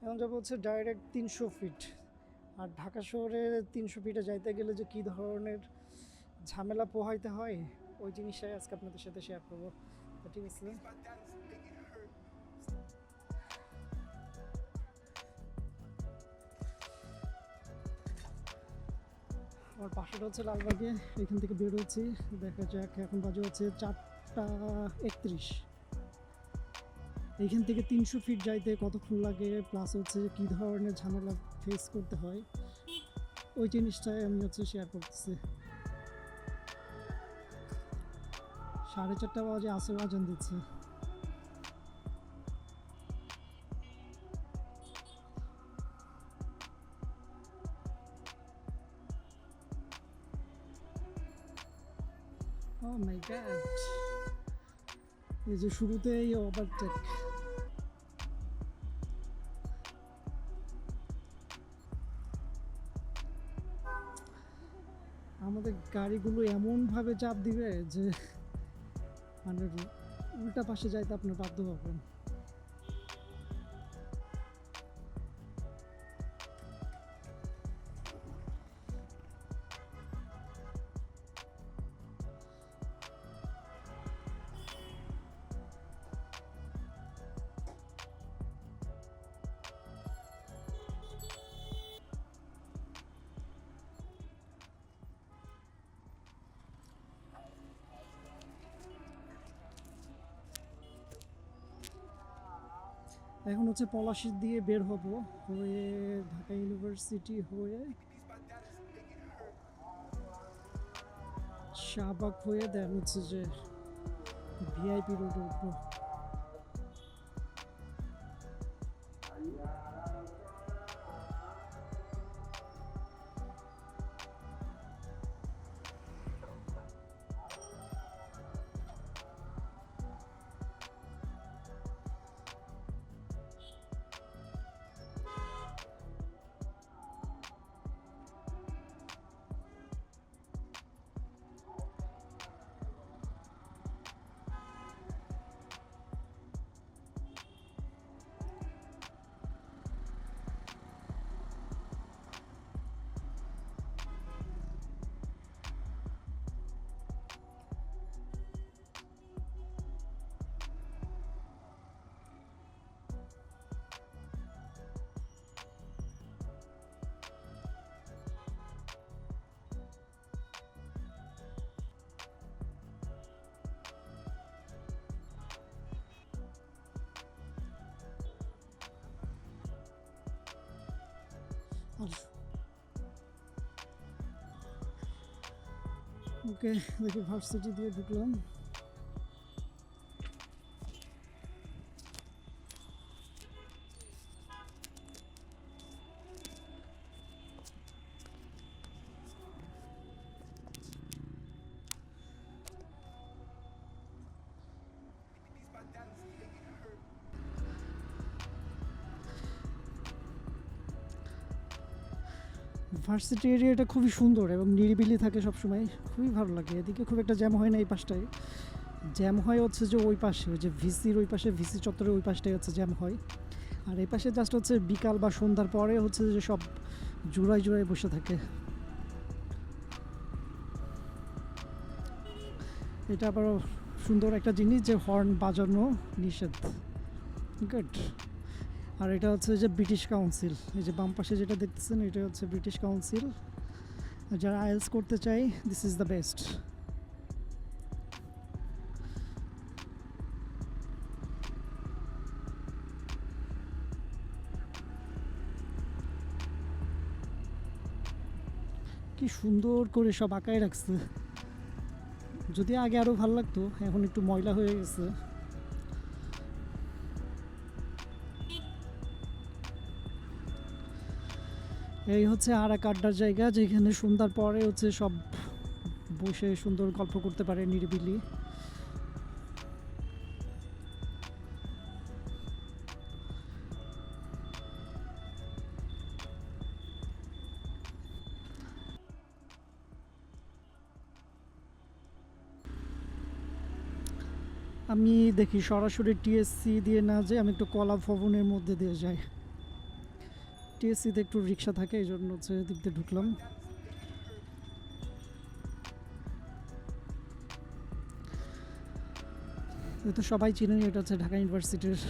এখন যাবো হচ্ছে ডাইরেক্ট 300 ফিট। আর ঢাকা শহরে 300 ফিটে যাইতে গেলে যে কী ধরনের ঝামেলা পোহাইতে হয় ওই জিনিসটাই আজকে আপনাদের সাথে শেয়ার করবো। তো ঠিক আছে, আমার বাসাটা হচ্ছে লালবাগে, এখান থেকে বের হচ্ছি। দেখা যাক, এখন বাজে হচ্ছে 4টা 31। এইখান থেকে 300 ফিট যাইতে কতক্ষণ লাগে, প্লাস হচ্ছে কী ধরনের ঝামেলা ফেস করতে হয় ওই জিনিসটাই আমি হচ্ছে শেয়ার করতেছি। 4:30 বাজে আসর আজান দিচ্ছে। ও মাই গড, এই যে শুরুতেই ওভারটেক। আমাদের গাড়িগুলো এমনভাবে চাপ দিবে যে মানে উল্টা পাশে যাইতে আপনার বাধ্য হবেন। এখন হচ্ছে পলাশী দিয়ে বের হব, হয়ে ঢাকা ইউনিভার্সিটি হয়ে শাহবাগ হয়ে দেন হচ্ছে যে ভিআইপি রোডে উঠবো। ওকে, দেখি ভার্সিটি দিয়ে ঢুকলাম। ভার্সিটি এরিয়াটা খুবই সুন্দর এবং নিরিবিলি থাকে সবসময়, খুবই ভালো লাগে। এদিকে খুব একটা জ্যাম হয় না, এই পাশটায় জ্যাম হয় হচ্ছে যে ওই পাশে, ওই যে ভিসির ওই পাশে, ভিসি চত্বরের ওই পাশটাই হচ্ছে জ্যাম হয়। আর এই পাশে জাস্ট হচ্ছে বিকাল বা সন্ধ্যার পরে হচ্ছে যে সব জোড়ায় জোড়ায় বসে থাকে। এটা আবার সুন্দর একটা জিনিস যে হর্ন বাজানো নিষেধ। গুড। আর এটা হচ্ছে যে ব্রিটিশ কাউন্সিল, এই যে বাম পাশে যেটা দেখতেছেন এটা হচ্ছে ব্রিটিশ কাউন্সিল। যারা আইএলস করতে চাই, দিস ইজ দ্য বেস্ট। কি সুন্দর করে সব আঁকায় রাখছে, যদি আগে আরও ভালো লাগতো, এখন একটু ময়লা হয়ে গেছে। এই হচ্ছে আর এক আড্ডার জায়গা, যেখানে সন্ধ্যার পরে হচ্ছে সব বসে সুন্দর গল্প করতে পারে নিরিবিলি। আমি দেখি সরাসরি টিএসসি দিয়ে না, যে আমি একটু কলা ভবনের মধ্যে দিয়ে যাই। টিএসসিতে একটু রিক্সা থাকে, এই জন্য হচ্ছে এদিক দিয়ে ঢুকলাম। তো সবাই চিনেন, এটা হচ্ছে ঢাকা ইউনিভার্সিটির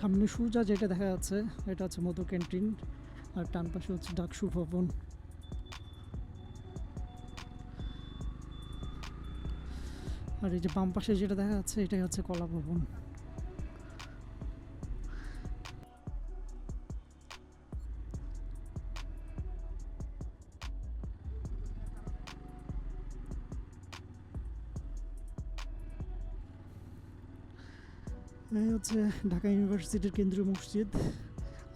সামনে সুজা যেটা দেখা যাচ্ছে এটা হচ্ছে মধু ক্যান্টিন, আর ডান পাশে হচ্ছে ডাকসু ভবন। আর এই যে বাম পাশে যেটা দেখা যাচ্ছে এটাই হচ্ছে কলা ভবন। এই হচ্ছে ঢাকা ইউনিভার্সিটির কেন্দ্রীয় মসজিদ,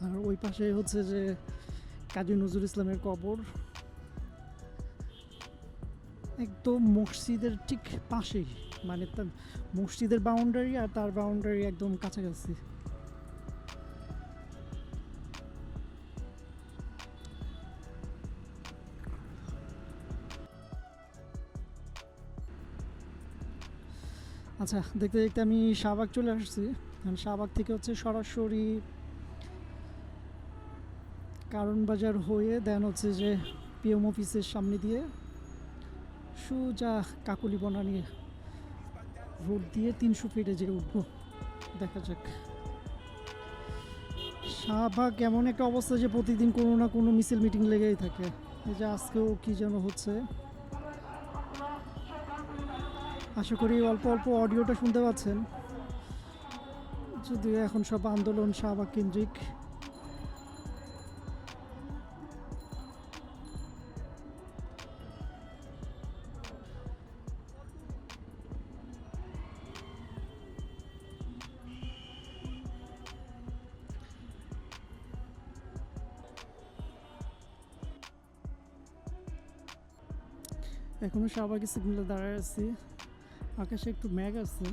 আর ওই পাশে হচ্ছে যে কাজী নজরুল ইসলামের কবর, একদম মসজিদের ঠিক পাশেই, মানে তার মসজিদের বাউন্ডারি আর তার বাউন্ডারি একদম কাছাকাছি। আচ্ছা, দেখতে দেখতে আমি শাহবাগ চলে আসছি। শাহবাগ থেকে হচ্ছে সরাসরি কারণ বাজার হয়ে দেন হচ্ছে যে পিএম অফিসের সামনে দিয়ে সোজা কাকুলি বনানী রোড দিয়ে 300 ফিটে যে উঠবো, দেখা যাক। শাহবাগ এমন একটা অবস্থা যে প্রতিদিন কোনো না কোনো মিছিল মিটিং লেগেই থাকে। এই যে আজকেও কি যেন হচ্ছে, আশা করি অল্প অল্প অডিওটা শুনতে পাচ্ছেন, যদিও এখন সব আন্দোলন শাহবাগ কেন্দ্রিক। এখনো শাহবাগের সিগন্যালে দাঁড়ায় আছি, আকাশে একটু মেঘ আছে,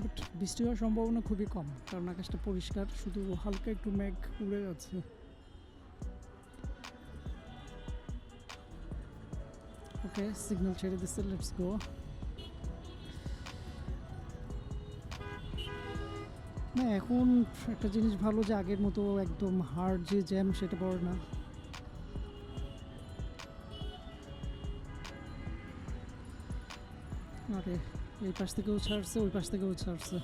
বাট বৃষ্টি হওয়ার সম্ভাবনা খুবই কম, কারণ আকাশটা পরিষ্কার, শুধু হালকা একটু মেঘ উড়ে যাচ্ছে। ওকে, সিগন্যাল ছেড়ে দিচ্ছে, লেটস গো। না, এখন একটা জিনিস ভালো যে আগের মতো একদম হার্ড যে জ্যাম সেটা পড়ে না। আরে এই পাশ থেকেও ছাড়ছে, ওই পাশ থেকেও ছাড়ছে।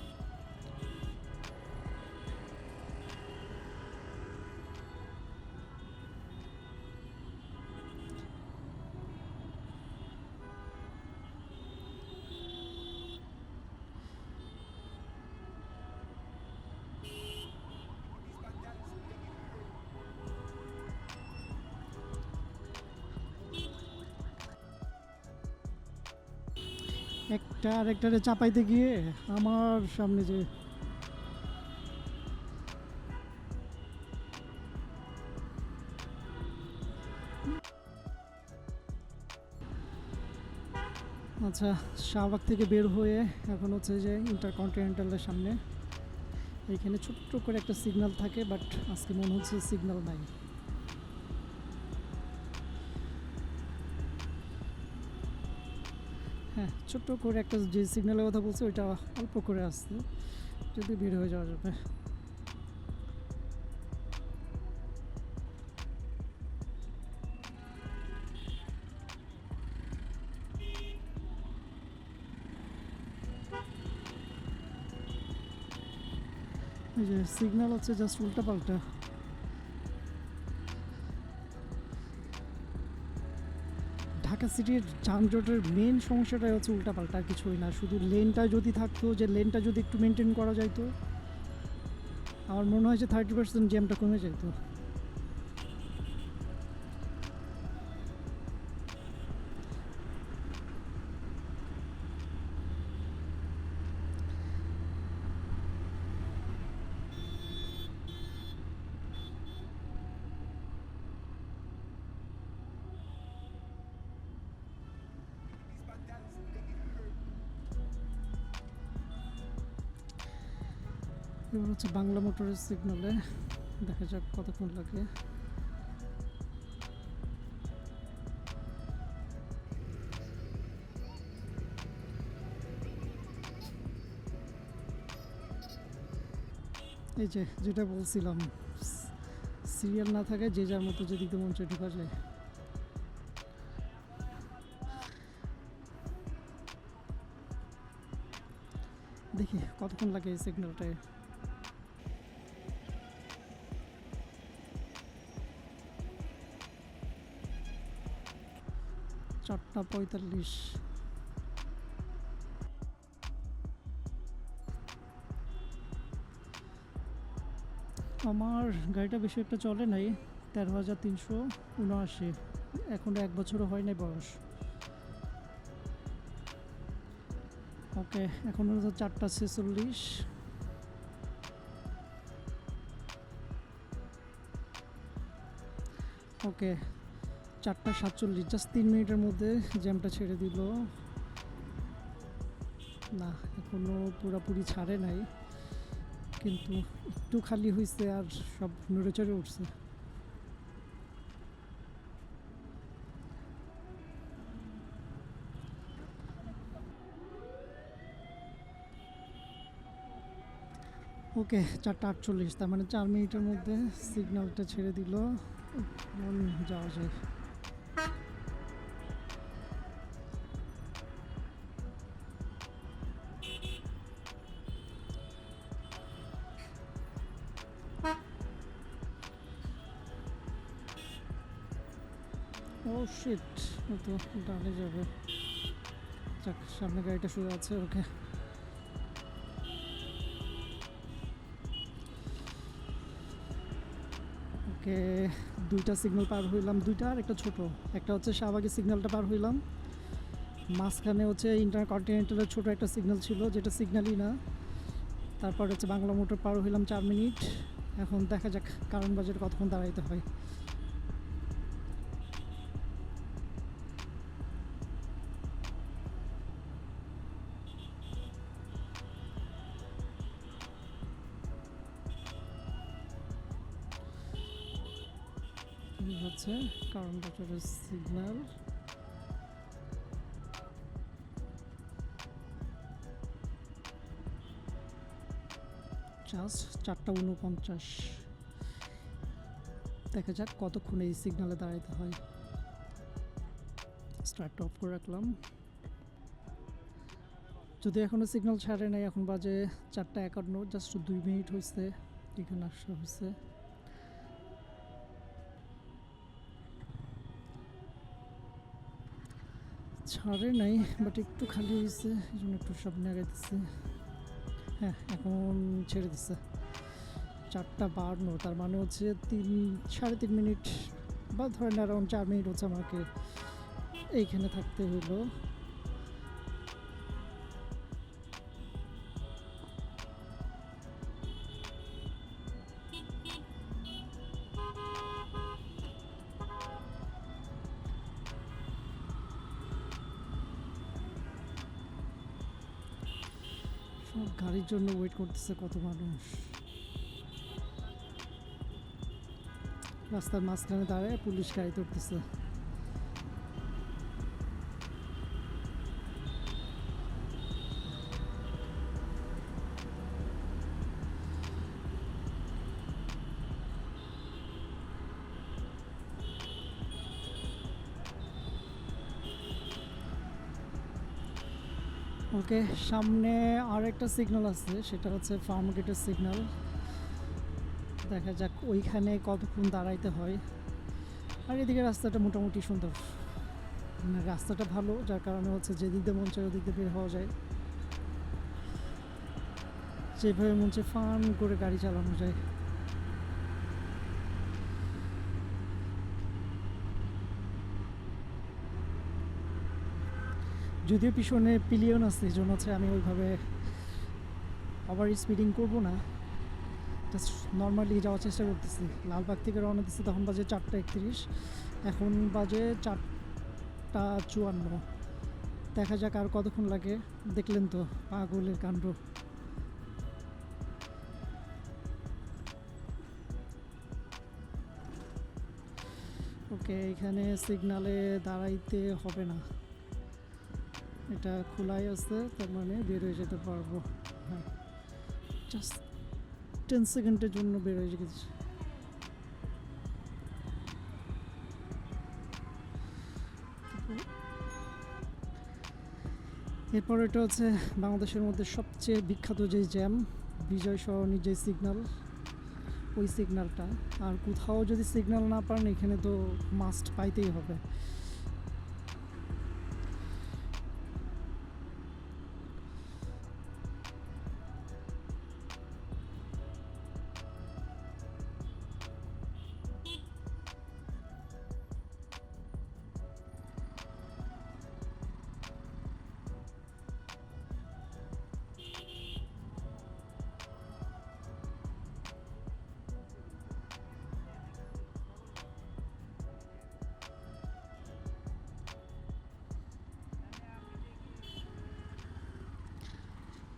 একটা আরেকটারে চাপাইতে গিয়ে আমার সামনে যে আচ্ছা, শাহবাগ থেকে বের হয়ে এখন হচ্ছে যে ইন্টারকন্টিনেন্টালের সামনে, এইখানে ছোট্ট করে একটা সিগন্যাল থাকে, বাট আজকে মনে হচ্ছে সিগন্যাল নাই। হ্যাঁ, ছোট্ট করে একটা যে সিগন্যালের কথা বলছে ওইটা অল্প করে আসছে, যদি বের হয়ে যাওয়া যাবে। এই যে সিগন্যাল হচ্ছে জাস্ট উল্টা পাল্টা। ঢাকা সিটির যানজটের মেন সমস্যাটাই হচ্ছে উল্টা পাল্টা, আর কিছুই না। শুধু লেনটা যদি থাকতো, যে লেনটা যদি একটু মেনটেন করা যাইতো, আমার মনে হয় যে 30% জ্যামটা কমে যেত। এবার হচ্ছে বাংলা মোটরের সিগনালে, দেখা যাক কতক্ষণ লাগে। এই যে যেটা বলছিলাম, সিরিয়াল না থাকে যে যার মতো যেদিকে মন চায় ঢোকা যায়। দেখি কতক্ষণ লাগে এই সিগন্যালটায়। 4:45। আমার গাড়িটা বেশি একটা চলে নাই, 13,379, এখনো 1 বছরও হয় নাই বয়স। ওকে, এখন হচ্ছে 4:46। ওকে, 4:47, জাস্ট 3 মিনিটের মধ্যে জ্যামটা ছেড়ে দিল। না, এখনো পুরোপুরি ছাড়ে নাই, কিন্তু একটু খালি হয়েছে আর সব নড়ে চড়ে উঠছে। ওকে, 4:48, তার মানে 4 মিনিটের মধ্যে সিগন্যালটা ছেড়ে দিল। যাওয়া যায়। ও শিট, ও তো ডানে যাবে। যাক, সামনে গাড়িটা শুয়ে আছে। ওকে, ওকে, 2টা সিগন্যাল পার হইলাম, 2টা আর একটা ছোট। একটা হচ্ছে শাহবাগী সিগন্যালটা পার হইলাম, মাঝখানে হচ্ছে ইন্টারকন্টিনেন্টালের ছোট একটা সিগন্যাল ছিল যেটা সিগন্যালই না। তারপর হচ্ছে বাংলা মোটর পার হইলাম 4 মিনিট। এখন দেখা যাক কারণ বাজার কতক্ষণ দাঁড়াইতে হয়। হচ্ছে কারণ বাজারের সিগন্যাল। জাস্ট 4:49। দেখা যাক কতক্ষণ এই সিগন্যালে দাঁড়াইতে হয়। স্টার্ট অফ করে রাখলাম। যদি এখনো সিগন্যাল ছাড়ে নাই, এখন বাজে 4:51, জাস্ট 2 মিনিট হয়েছে এখানে আসা হয়েছে। ছাড়ে নাই, বাট একটু খালি হয়েছে, এই জন্য একটু সামনে আগাইতেছে। হ্যাঁ, এখন ছেড়ে দিচ্ছে। 4:52, তার মানে হচ্ছে 3-3.5 মিনিট বা ধরেন অ্যারাউন্ড 4 মিনিট হচ্ছে আমাকে এইখানে থাকতে হলো। সব গাড়ির জন্য ওয়েট করতেছে কত মানুষ। রাস্তার মাঝখানে দাঁড়ায় পুলিশ গাড়ি ধরতেছে। ওকে, সামনে আর একটা সিগন্যাল আছে, সেটা হচ্ছে ফার্ম গেটের সিগন্যাল। দেখা যাক ওইখানে কতক্ষণ দাঁড়াইতে হয়। আর এদিকে রাস্তাটা মোটামুটি সুন্দর, মানে রাস্তাটা ভালো, যার কারণে হচ্ছে যেদিক দিয়ে মন চায় ওদিক দিয়ে বের হওয়া যায়, যেভাবে মন চায় ফান করে গাড়ি চালানো যায়। যদিও পিছনে পিলিয়ন আছে, এই জন্য হচ্ছে আমি ওইভাবে ওভার স্পিডিং করবো না, জাস্ট নর্মালি যাওয়ার চেষ্টা করতেছি। লালবাগ থেকে রওনা দিচ্ছি, তখন বাজে 4:31, এখন বাজে 4:54। দেখা যাক আর কতক্ষণ লাগে। দেখলেন তো পাগলের কাণ্ড। ওকে, এখানে সিগনালে দাঁড়াইতে হবে না, এটা খোলাই আছে, তার মানে বের হয়ে যেতে পারবো। হ্যাঁ, জাস্ট 10 সেকেন্ডের জন্য বের হয়ে গেছি। এরপর এটা হচ্ছে বাংলাদেশের মধ্যে সবচেয়ে বিখ্যাত যে জ্যাম, বিজয় সরণির যে সিগন্যাল, ওই সিগন্যালটা। আর কোথাও যদি সিগন্যাল না পান, এখানে তো মাস্ট পাইতেই হবে।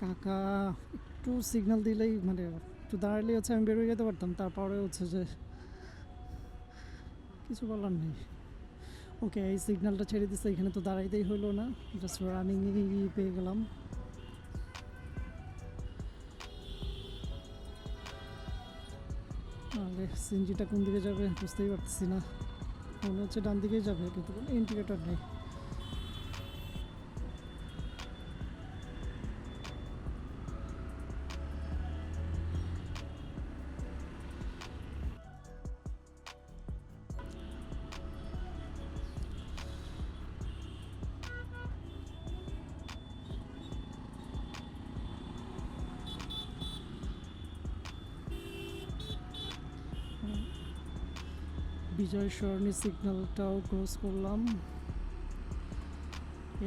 কাকা একটু সিগন্যাল দিলেই, মানে একটু দাঁড়ালেই হচ্ছে আমি বেরোয় যেতে পারতাম, তারপরে হচ্ছে যে কিছু বলার নেই। ওকে, এই সিগন্যালটা ছেড়ে দিচ্ছে, এখানে তো দাঁড়াইতেই হইলো না, জাস্ট রানিংই পেয়ে গেলাম। আরে সিনজিটা কোন দিকে যাবে বুঝতেই পারতেছি না, মনে হচ্ছে ডান দিকেই যাবে, কিন্তু কোনো ইন্ডিকেটর নেই। বিজয় সরণি সিগন্যালটাও ক্রস করলাম।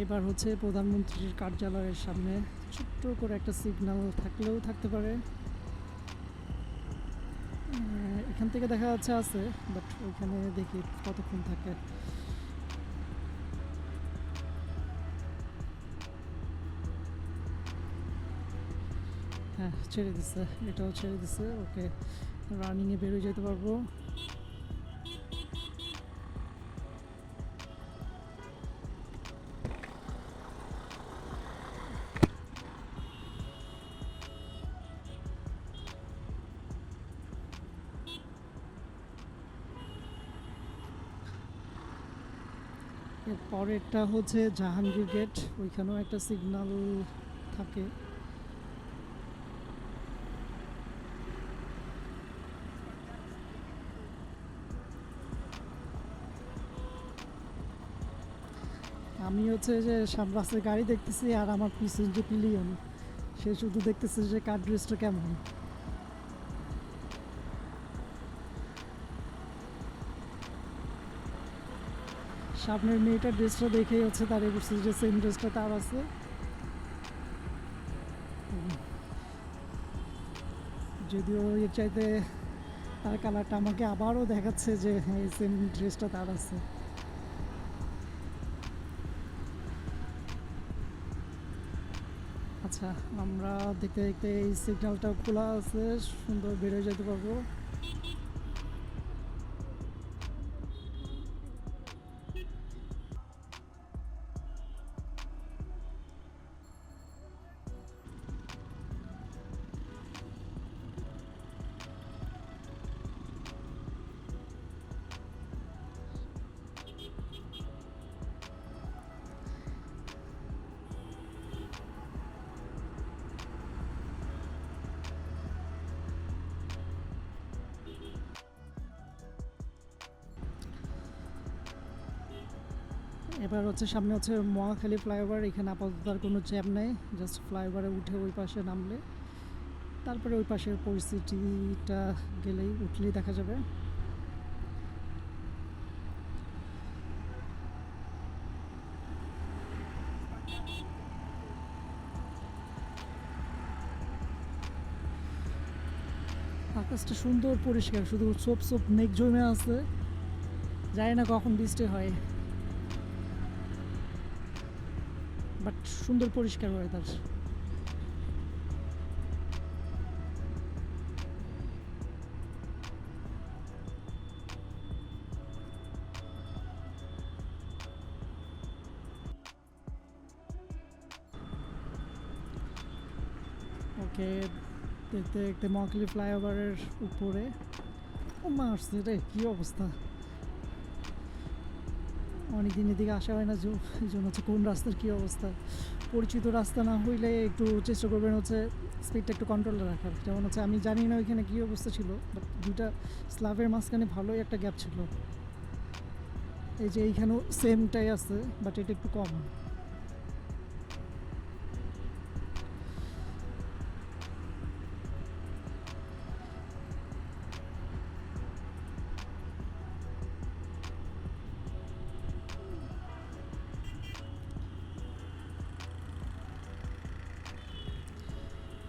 এবার হচ্ছে প্রধানমন্ত্রীর কার্যালয়ের সামনে ছোট্ট করে একটা সিগন্যাল থাকলেও থাকতে পারে, এখান থেকে দেখা যাচ্ছে আছে, বাট ওইখানে দেখি কতক্ষণ থাকে। হ্যাঁ, ছেড়ে দিচ্ছে, এটাও ছেড়ে দিচ্ছে। ওকে, রানিংয়ে বেরোয় যেতে পারবো। এর পরেরটা হচ্ছে জাহাঙ্গীর গেট, ওইখানেও একটা সিগন্যাল থাকে। আমি হচ্ছে যে সামনে রাস্তায় গাড়ি দেখতেছি, আর আমার পিছনে যে পিলিয়ন, সে শুধু দেখতেছে যে কার ড্রেসটা কেমন। সামনের মেয়েটার ড্রেসটা দেখেই হচ্ছে তার বুঝছে যে সেম ড্রেসটা তার আছে। যদিও এর চাইতে তার কালারটা আমাকে আবারও দেখাচ্ছে যে হ্যাঁ, সেম ড্রেসটা তার আছে। আচ্ছা, আমরা দেখতে দেখতে এই সিগন্যালটা খোলা আছে, সুন্দর বেরোয় যেতে পারবো। এবার হচ্ছে সামনে হচ্ছে মহাখালী ফ্লাইওভার, এখানে আপাতত আর কোনো জ্যাম নেই, জাস্ট ফ্লাইওভারে উঠে ওই পাশে নামলে, তারপরে ওই পাশের পরিস্থিতিটা গেলেই উঠলেই দেখা যাবে। আকাশটা সুন্দর পরিষ্কার, শুধু সোপ সোপ মেঘ জমে আছে, জানি না কখন বৃষ্টি হয়, বাট সুন্দর পরিষ্কার ওয়েদার। ওকে, দেখতে দেখতে মকলি ফ্লাইওভারের উপরে ও মারছে রে, কী অবস্থা! অনেকদিন এদিকে আসা হয় না, যে এই জন্য হচ্ছে কোন রাস্তার কী অবস্থা। পরিচিত রাস্তা না হইলে একটু চেষ্টা করবেন হচ্ছে স্পিডটা একটু কন্ট্রোলে রাখার। যেমন হচ্ছে আমি জানি না ওইখানে কী অবস্থা ছিল, বাট দুইটা স্ল্যাবের মাঝখানে ভালোই একটা গ্যাপ ছিল। এই যে এইখানেও সেমটাই আছে, বাট এটা একটু কম।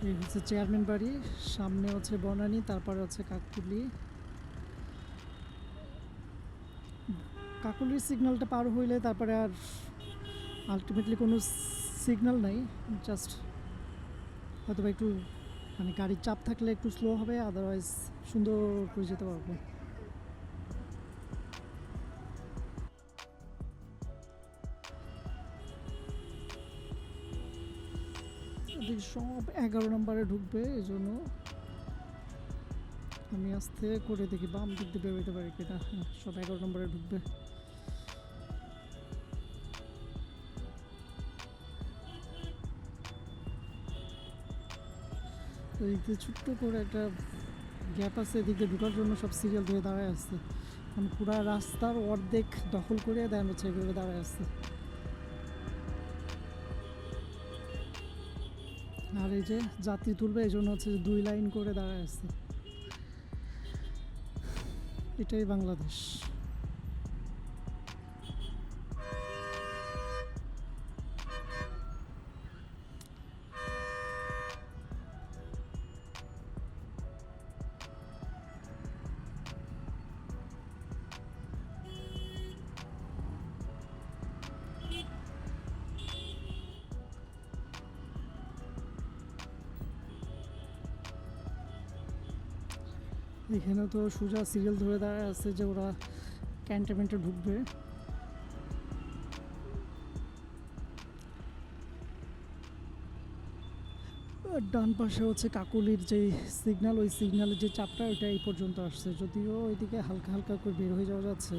এই হচ্ছে চেয়ারম্যান বাড়ি, সামনে হচ্ছে বনানী, তারপরে হচ্ছে কাকতুলি। কাকলির সিগন্যালটা পার হইলে তারপরে আর আলটিমেটলি কোনো সিগন্যাল নাই, জাস্ট হয়তো বা একটু মানে গাড়ির চাপ থাকলে একটু স্লো হবে, আদারওয়াইজ সুন্দর করে যেতে পারবো। সব 11 নম্বরে ঢুকবে, এই জন্য আমি আস্তে করে দেখি বাম দিক দিয়ে বেরোতে পারি কিনা। হ্যাঁ, সব 11 নম্বরে ঢুকবে। এদিকে ছোট্ট করে একটা গ্যাপ আছে, এদিকে ঢোকার জন্য সব সিরিয়াল ধরে দাঁড়ায় আসছে, মানে পুরা রাস্তার অর্ধেক দখল করে দেন হচ্ছে এভাবে দাঁড়ায় আসছে। আর এই যে যাত্রী তুলবে, এই জন্য হচ্ছে 2 লাইন করে দাঁড়ায় আসছে। এটাই বাংলাদেশ। এখানে তো সোজা সিরিয়াল ধরে দাঁড়ায় আছে যে ওরা ক্যান্টনমেন্টে ঢুকবে। ডান পাশে হচ্ছে কাকুলির যে সিগন্যাল, ওই সিগন্যালের যে চাপটা ওইটা এই পর্যন্ত আসছে, যদিও ওইদিকে হালকা হালকা করে বের হয়ে যাওয়া যাচ্ছে।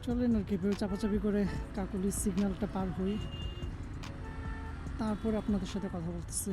চলেন আর কি চাপাচাপি করে কাকুলির সিগন্যালটা পার হই, তারপরে আপনাদের সাথে কথা বলতেছি।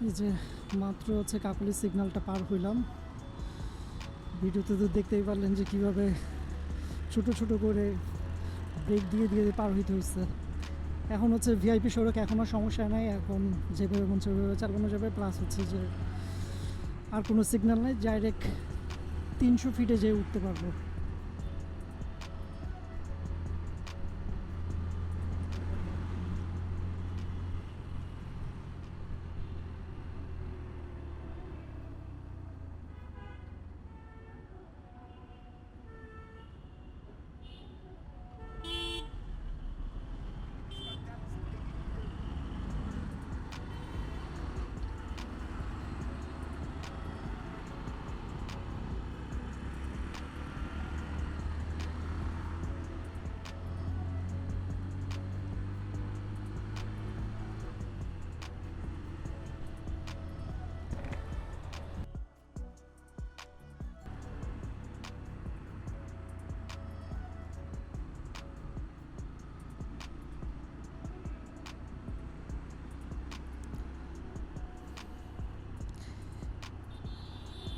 এই যে মাত্র হচ্ছে কাকলি সিগন্যালটা পার হইলাম। ভিডিওতে তো দেখতেই পারলেন যে কীভাবে ছোট ছোট করে ব্রেক দিয়ে দিয়ে পার হইতে হয়েছে। এখন হচ্ছে ভিআইপি সড়ক, এখন আর সমস্যা নাই, এখন যেভাবে মন সেভাবে চালানো যাবে। প্লাস হচ্ছে যে আর কোনো সিগন্যাল নাই, ডাইরেক্ট 300 ফিটে যেয়ে উঠতে পারবো।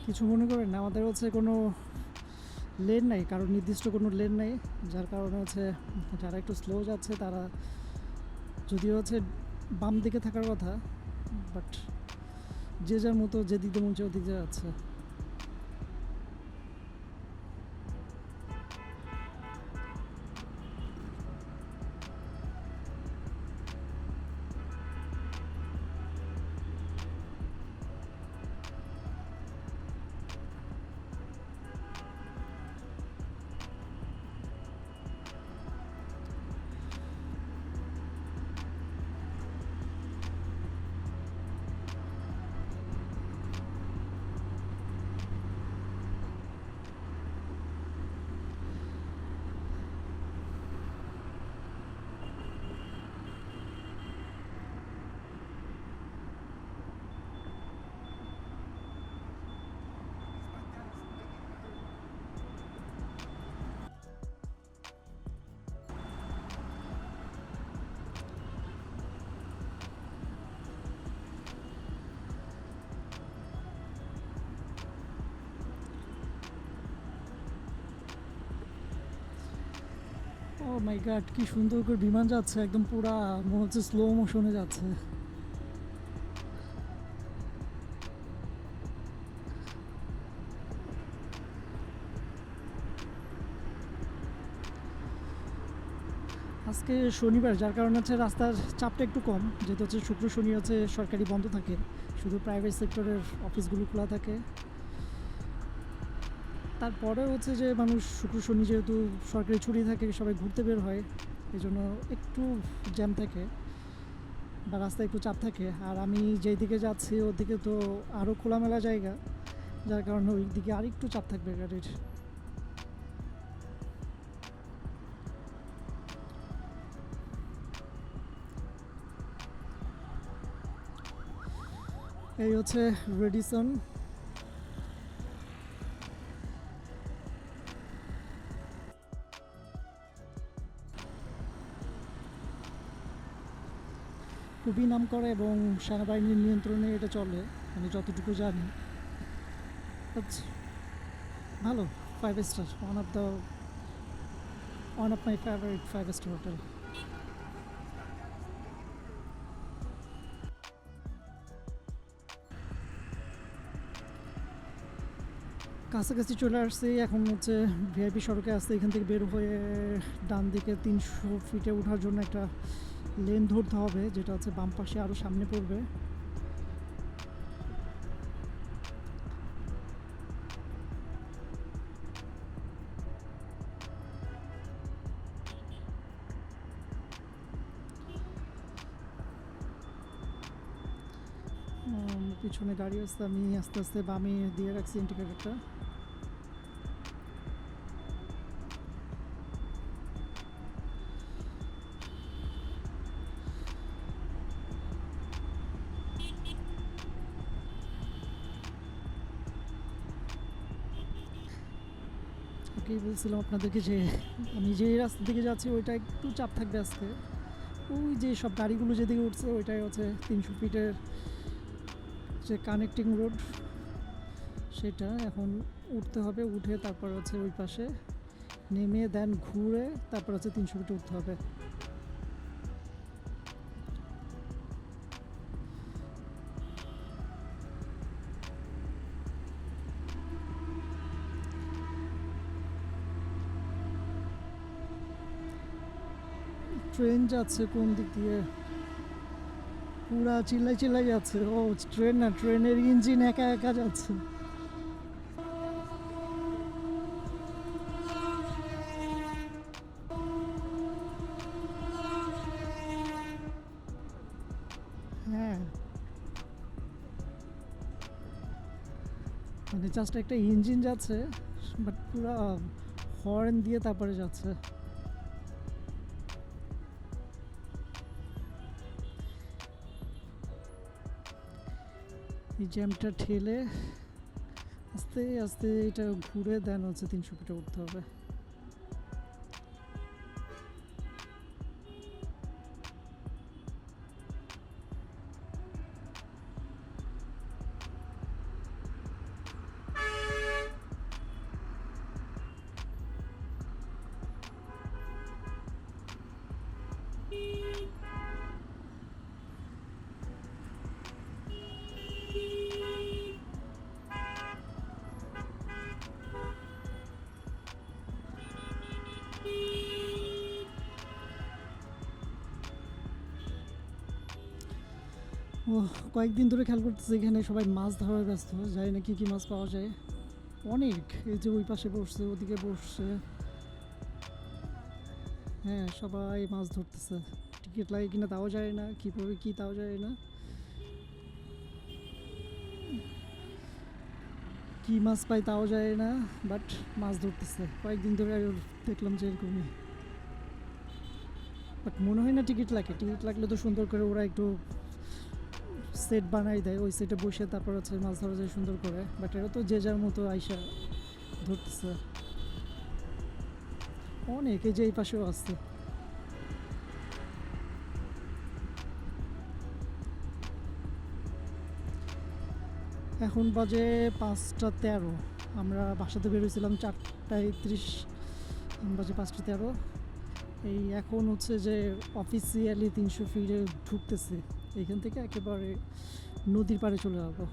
কিছু মনে করেন না, আমাদের হচ্ছে কোনো লেন নাই, কারণ নির্দিষ্ট কোনো লেন নাই, যার কারণে হচ্ছে যারা একটু স্লো যাচ্ছে তারা, যদিও হচ্ছে বাম দিকে থাকার কথা, বাট যে যার মতো যে দিকে মন চায় ওদিকে যাচ্ছে। ও মাই গড, কি সুন্দর করে বিমান যাচ্ছে, একদম পুরা মনে হচ্ছে স্লো মোশনে যাচ্ছে। আজকে শনিবার, যার কারণে হচ্ছে রাস্তার চাপটা একটু কম, যেহেতু হচ্ছে শুক্র শনি হচ্ছে সরকারি বন্ধ থাকে, শুধু প্রাইভেট সেক্টরের অফিসগুলো খোলা থাকে। তারপরে হচ্ছে যে মানুষ শুক্র শনি যেহেতু সরকারি ছুটি থাকে, সবাই ঘুরতে বের হয়, এই জন্য একটু জ্যাম থাকে বা রাস্তায় একটু চাপ থাকে। আর আমি যেই দিকে যাচ্ছি ওদিকে তো আরও খোলামেলা জায়গা, যার কারণে ওই দিকে আর একটু চাপ থাকবে গাড়ির। এই হচ্ছে রেডিসন। খুবই নাম করা এবং সেনাবাহিনীর নিয়ন্ত্রণে এটা চলে, আমি যতটুকু জানি। ভালো, 5 star, one of my favourite 5 star hotel. কাছাকাছি চলে আসছি, এখন হচ্ছে ভিআইপি সড়কে আসছে। এখান থেকে বের হয়ে ডান দিকে 300 ফিটে ওঠার জন্য একটা লেন ধরতে হবে, যেটা হচ্ছে বাম পাশে আরও সামনে পড়বে। পিছনে গাড়ি আসছে, আমি আস্তে আস্তে বামে দিয়ে রাখছি ইন্ডিকেটরটা। ওকেই বলছিলাম আপনাদেরকে যে আমি যে রাস্তা দিকে যাচ্ছি ওইটা একটু চাপ থাকবে আজকে। ওই যে সব গাড়িগুলো যেদিকে উঠছে ওইটাই হচ্ছে 300 ফিটের যে কানেক্টিং রোড সেটা এখন উঠতে হবে, উঠে তারপর হচ্ছে ওই পাশে নেমে দেন ঘুরে তারপর হচ্ছে 300 ফিটে উঠতে হবে। ট্রেন যাচ্ছে কোন দিক দিয়ে, পুরা চিল্লাই চিল্লাই যাচ্ছে। ও ট্রেন না, ট্রেনের ইঞ্জিন একা একা যাচ্ছে। হ্যাঁ, মানে জাস্ট একটা ইঞ্জিন যাচ্ছে, বাট পুরা হর্ন দিয়ে তারপরে যাচ্ছে। এই জ্যামটা ঠেলে আস্তে আস্তে এটা ঘুরে দেন হচ্ছে 300 ফিটে উঠতে হবে। ও কয়েকদিন ধরে খেয়াল করতেছি এখানে সবাই মাছ ধরার ব্যস্ত, জানি না কি কি মাছ পাওয়া যায়। অনেক, এই যে ওই পাশে বসছে, ওদিকে বসছে, হ্যাঁ সবাই মাছ ধরতেছে। টিকিট লাগে কিনা তাও যায় না, কীভাবে কী তাও যায় না। কি মাছ পাই তাও যায় না, বাট মাছ ধরতেছে কয়েকদিন ধরে দেখলাম যে এরকমই। বাট মনে হয় না টিকিট লাগে, টিকিট লাগলে তো সুন্দর করে ওরা একটু সেট বানাই দেয়, ওই সেটে বসে তারপর হচ্ছে মাছ ধরা যায় সুন্দর করে। বাট এরা তো যে যার মতো আইসা ধরতেছে। অনেক, এই যে এই পাশেও আসছে। এখন বাজে 5টা 13, আমরা বাসাতে বেরোছিলাম 4টা 31, বাজে 5টা 13। এই এখন হচ্ছে যে অফিসিয়ালি 300 ফিটে ঢুকতেছে, এইখান থেকে একেবারে নদীর পাড়ে চলে যাবো।